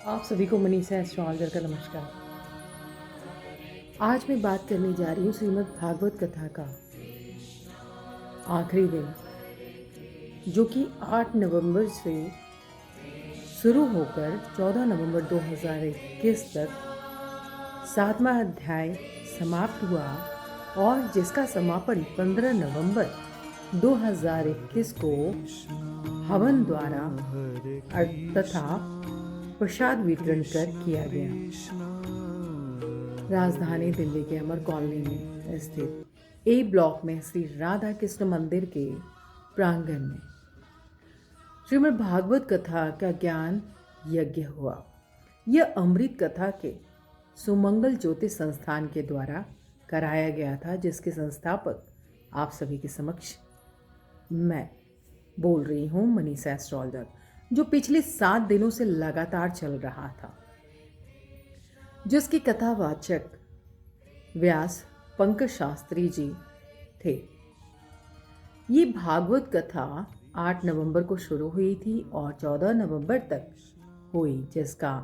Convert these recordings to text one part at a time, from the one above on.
आप सभी को मनीषा एस्ट्रोलॉजर का नमस्कार। आज मैं बात करने जा रही हूँ श्रीमद् भागवत कथा का आखिरी दिन, जो कि 8 नवंबर से शुरू होकर 14 नवंबर 2021 तक 7वां अध्याय समाप्त हुआ और जिसका समापन 15 नवंबर 2021 को हवन द्वारा तथा प्रसाद वितरण कर किया गया। राजधानी दिल्ली के अमर कॉलोनी में स्थित ए ब्लॉक में श्री राधा कृष्ण मंदिर के प्रांगण में श्रीमद् भागवत कथा का ज्ञान यज्ञ हुआ। यह अमृत कथा के सुमंगल ज्योति संस्थान के द्वारा कराया गया था, जिसके संस्थापक आप सभी के समक्ष मैं बोल रही हूँ, मनीषा एस्ट्रोलॉजर, जो पिछले 7 दिनों से लगातार चल रहा था, जिसके कथावाचक व्यास पंकज शास्त्री जी थे। ये भागवत कथा 8 नवंबर को शुरू हुई थी और 14 नवंबर तक हुई, जिसका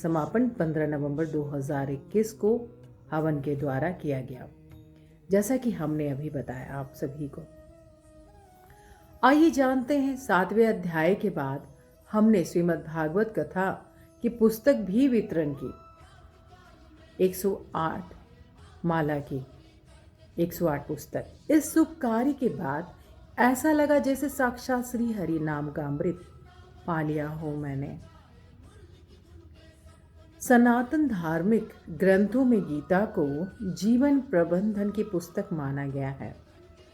समापन 15 नवंबर 2021 को हवन के द्वारा किया गया, जैसा कि हमने अभी बताया आप सभी को। आइए जानते हैं 7वें अध्याय के बाद हमने श्रीमद् भागवत कथा की पुस्तक भी वितरण की, 108 माला की 108 पुस्तक। इस शुभ कार्य के बाद ऐसा लगा जैसे साक्षात श्री हरि नाम का अमृत पा लिया हो मैंने। सनातन धार्मिक ग्रंथों में गीता को जीवन प्रबंधन की पुस्तक माना गया है।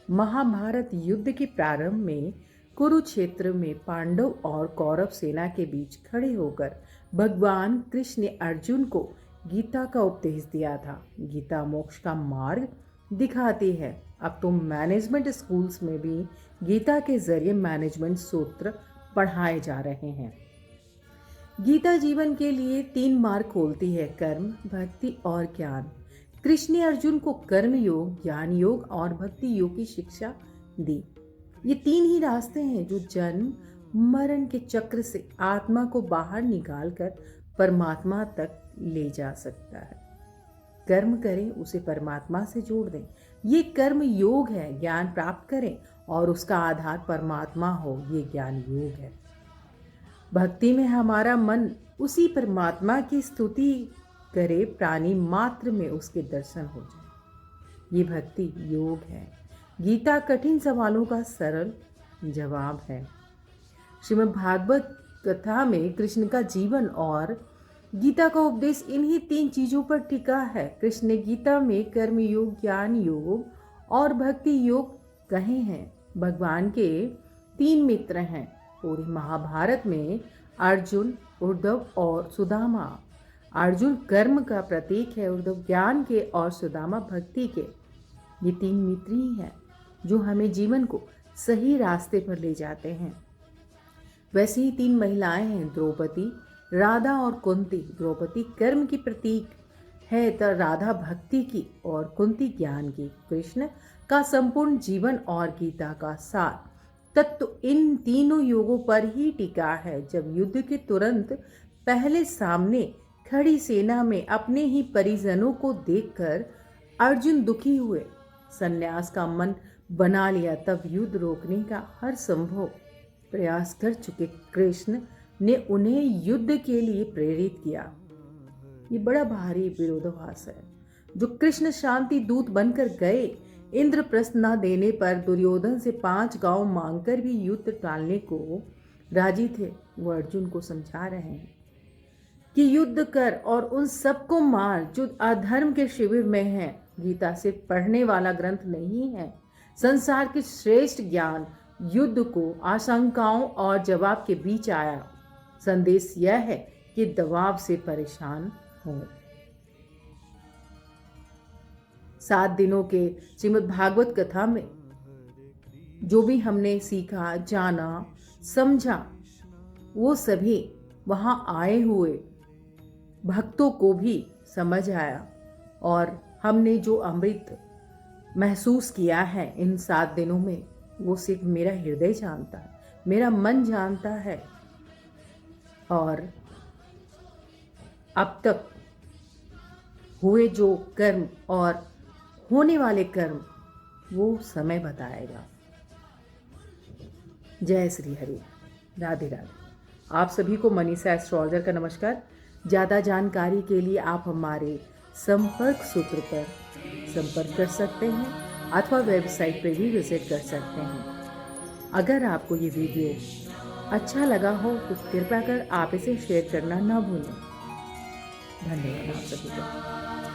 महाभारत युद्ध के प्रारंभ में कुरुक्षेत्र में पांडव और कौरव सेना के बीच खड़े होकर भगवान कृष्ण ने अर्जुन को गीता का उपदेश दिया था। गीता मोक्ष का मार्ग दिखाती है। अब तो मैनेजमेंट स्कूल्स में भी गीता के जरिए मैनेजमेंट सूत्र पढ़ाए जा रहे हैं। गीता जीवन के लिए 3 मार्ग खोलती है: कर्म, भक्ति और ज्ञान। कृष्ण ने अर्जुन को कर्म योग, ज्ञान योग और भक्ति योग की शिक्षा दी। ये 3 ही रास्ते हैं जो जन्म मरण के चक्र से आत्मा को बाहर निकालकर परमात्मा तक ले जा सकता है। कर्म करें, उसे परमात्मा से जोड़ दें, ये कर्म योग है। ज्ञान प्राप्त करें और उसका आधार परमात्मा हो, ये ज्ञान योग है। भक्ति में हमारा मन उसी परमात्मा की स्तुति करे, प्राणी मात्र में उसके दर्शन हो जाए, ये भक्ति योग है। गीता कठिन सवालों का सरल जवाब है। श्रीमद् भागवत कथा में कृष्ण का जीवन और गीता का उपदेश इन्हीं 3 चीजों पर टिका है। कृष्ण ने गीता में कर्म योग, ज्ञान योग और भक्ति योग कहे हैं। भगवान के 3 मित्र हैं पूरे महाभारत में: अर्जुन, उद्धव और सुदामा। अर्जुन कर्म का प्रतीक है, उद्धव ज्ञान के और सुदामा भक्ति के। ये 3 मित्र ही हैं जो हमें जीवन को सही रास्ते पर ले जाते हैं। वैसे ही 3 महिलाएं हैं: द्रौपदी, राधा और कुंती। द्रौपदी कर्म की प्रतीक है तो राधा भक्ति की और कुंती ज्ञान की। कृष्ण का संपूर्ण जीवन और गीता का सार तत्व इन तीनों योगों पर ही टिका है। जब युद्ध के तुरंत पहले सामने खड़ी सेना में अपने ही परिजनों को देखकर अर्जुन दुखी हुए, संन्यास का मन बना लिया, तब युद्ध रोकने का हर संभव प्रयास कर चुके कृष्ण ने उन्हें युद्ध के लिए प्रेरित किया। ये बड़ा भारी विरोधाभास है। जो कृष्ण शांति दूत बनकर गए, इंद्रप्रस्थ न देने पर दुर्योधन से 5 गांव मांगकर भी युद्ध टालने को राजी थे, वो अर्जुन को समझा रहे हैं कि युद्ध कर और उन सबको मार जो अधर्म के शिविर में हैं। गीता सिर्फ पढ़ने वाला ग्रंथ नहीं है। संसार के श्रेष्ठ ज्ञान युद्ध को आशंकाओं और जवाब के बीच आया। संदेश यह है कि दबाव से परेशान हो। 7 दिनों के श्रीमद् भागवत कथा में जो भी हमने सीखा, जाना, समझा, वो सभी वहां आए हुए भक्तों को भी समझ आया और हमने जो अमृत महसूस किया है इन 7 दिनों में, वो सिर्फ मेरा हृदय जानता है, मेरा मन जानता है। और अब तक हुए जो कर्म और होने वाले कर्म वो समय बताएगा। जय श्री हरि, राधे राधे। आप सभी को मनीषा एस्ट्रोलॉजर का नमस्कार। ज़्यादा जानकारी के लिए आप हमारे संपर्क सूत्र पर संपर्क कर सकते हैं अथवा वेबसाइट पर भी विजिट कर सकते हैं। अगर आपको ये वीडियो अच्छा लगा हो तो कृपया कर आप इसे शेयर करना ना भूलें। धन्यवाद आप सभी को।